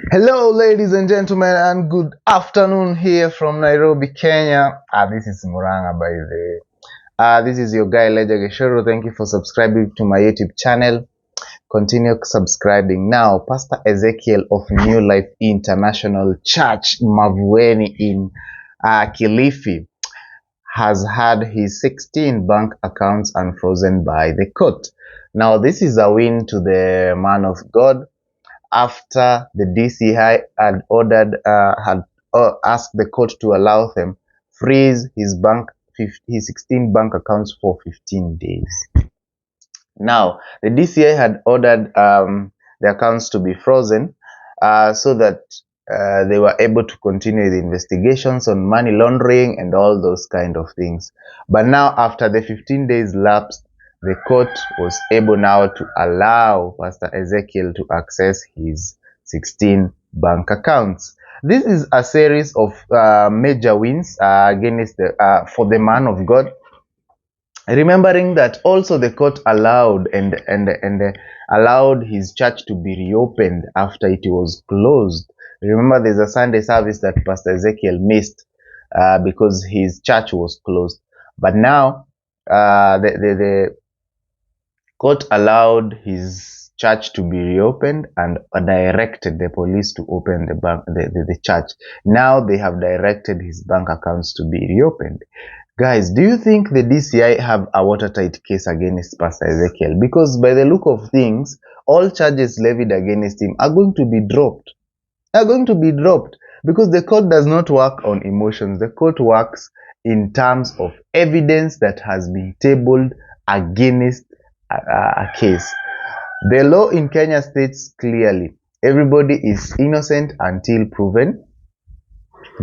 Hello, ladies and gentlemen, and good afternoon here from Nairobi, Kenya. This is Muranga, by the way. This is your guy, Elijah.gichuru. Thank you for subscribing to my YouTube channel. Continue subscribing. Now, Pastor Ezekiel of New Life International Church, Mavueni in Kilifi, has had his 16 bank accounts unfrozen by the court. Now, this is a win to the man of God, after the DCI had asked the court to allow them freeze his 16 bank accounts for 15 days. Now, the DCI had ordered the accounts to be frozen so that they were able to continue the investigations on money laundering and all those kind of things. But now, after the 15 days lapsed, the court was able now to allow Pastor Ezekiel to access his 16 bank accounts. This is a series of major wins against for the man of God, remembering that also the court allowed allowed his church to be reopened after it was closed. Remember, there's a Sunday service that Pastor Ezekiel missed because his church was closed. But now the court allowed his church to be reopened and directed the police to open the church. Now they have directed his bank accounts to be reopened. Guys, do you think the DCI have a watertight case against Pastor Ezekiel? Because by the look of things, all charges levied against him are going to be dropped. Because the court does not work on emotions. The court works in terms of evidence that has been tabled against a case. The law in Kenya states clearly, everybody is innocent until proven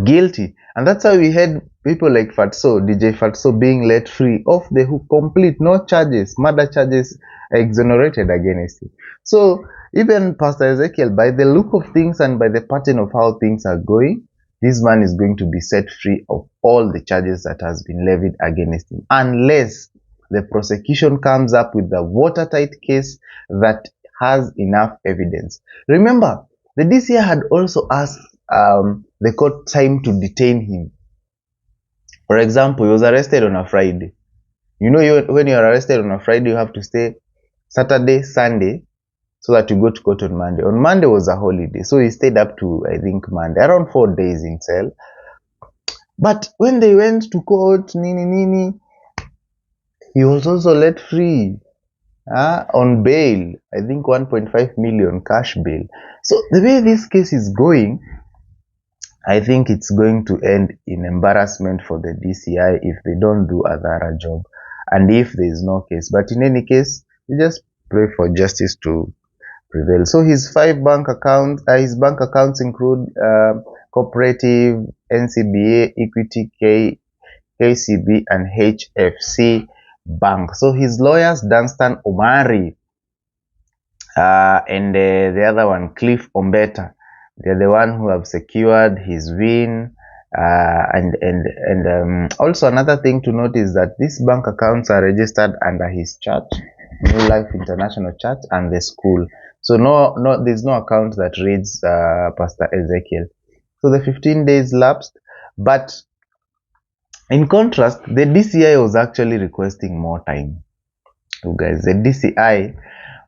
guilty. And that's how we had people like DJ Fatso being let free off the hook, complete, no charges, murder charges exonerated against him. So even Pastor Ezekiel, by the look of things and by the pattern of how things are going, this man is going to be set free of all the charges that has been levied against him, unless the prosecution comes up with a watertight case that has enough evidence. Remember, the DCI had also asked the court time to detain him. For example, he was arrested on a Friday. You know, when you're arrested on a Friday, you have to stay Saturday, Sunday, so that you go to court on Monday. On Monday was a holiday, so he stayed up to, I think, Monday, around 4 days in cell. But when they went to court, he was also let free on bail. I think 1.5 million cash bail. So the way this case is going, I think it's going to end in embarrassment for the DCI if they don't do a thorough job, and if there is no case. But in any case, we just pray for justice to prevail. So his 5 bank accounts, his bank accounts include Cooperative, NCBA, Equity, KCB, and HFC Bank. So his lawyers, Dunstan Omari, and the other one, Cliff Ombeta, they're the one who have secured his win. Also another thing to note is that these bank accounts are registered under his church, New Life International Church, and the school. So there's no account that reads Pastor Ezekiel. So the 15 days lapsed, but in contrast, the DCI was actually requesting more time. You guys, the DCI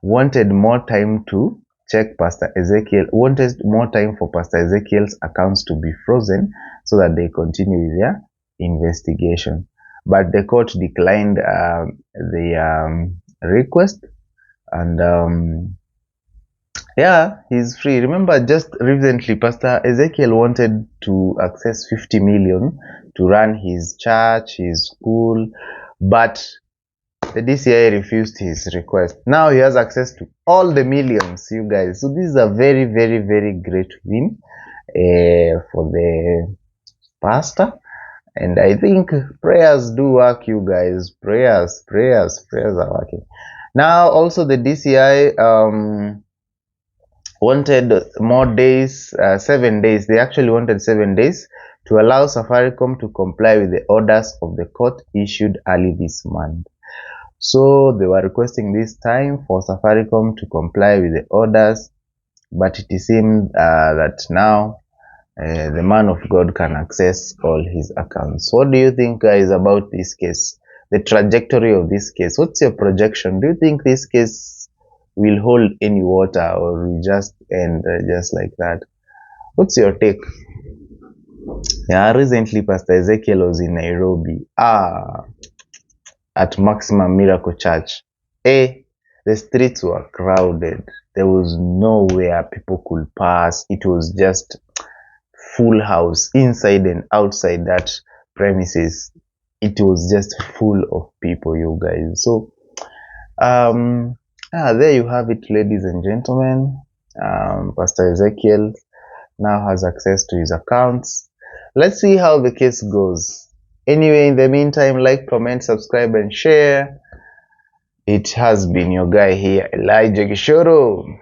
wanted more time to check Pastor Ezekiel, wanted more time for Pastor Ezekiel's accounts to be frozen so that they continue with their investigation. But the court declined the request, and yeah, he's free. Remember, just recently, Pastor Ezekiel wanted to access 50 million to run his church, his school, but the DCI refused his request. Now he has access to all the millions, you guys. So this is a very, very, very great win for the pastor. And I think prayers do work, you guys. Prayers are working. Now also the DCI wanted more days, 7 days. They actually wanted 7 days to allow Safaricom to comply with the orders of the court issued early this month. So they were requesting this time for Safaricom to comply with the orders but it seemed that now the man of God can access all his accounts. What do you think, guys, about this case? The trajectory of this case. What's your projection? Do you think this case will hold any water, or will just end just like that? What's your take? Yeah, recently Pastor Ezekiel was in Nairobi. At Maximum Miracle Church. The streets were crowded. There was nowhere people could pass. It was just full house inside and outside that premises. It was just full of people, you guys. So there you have it, ladies and gentlemen. Pastor Ezekiel now has access to his accounts. Let's see how the case goes. Anyway, in the meantime, like, comment, subscribe, and share. It has been your guy here, Elijah Gichuru.